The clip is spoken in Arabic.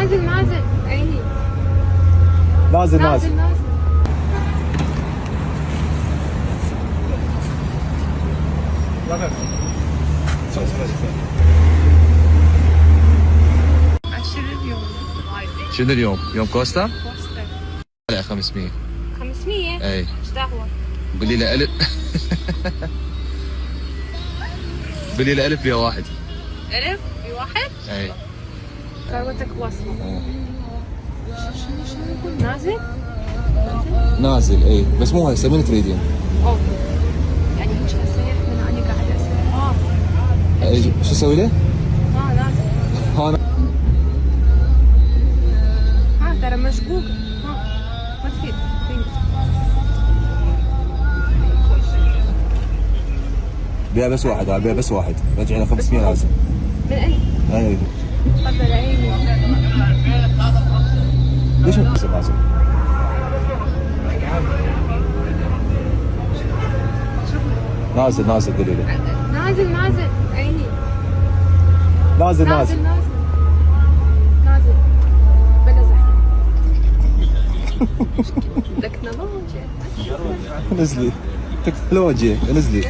نازل نازل. عيني. نازل نازل. نازل نازل. عشر اليوم. شنو اليوم؟ يوم كوستا؟ كوستا. لا 500. 500. اي ايش دعوة؟ قولي له ألف. قولي له ألف فيها واحد. 1000 بواحد؟ اي ثروتك واصلة. شنو يقول نازل؟ نازل اي بس مو هسه من تريدين؟ اوه يعني هيك اسيح من انا قاعدة اسيح. شو اسوي له؟ نازل. ها ترى مشقوق. ما تفيد. بيها بس واحد، بيها بس واحد، رجع له 500 لازم. من اي؟ اي تفضل عيني. ليش ما لازم؟ نازل نازل قولي له. نازل نازل. عيني. نازل نازل نازل. نازل. نازل. بلا زحمة. تكنولوجيا. نزلي تكنولوجيا نزلي.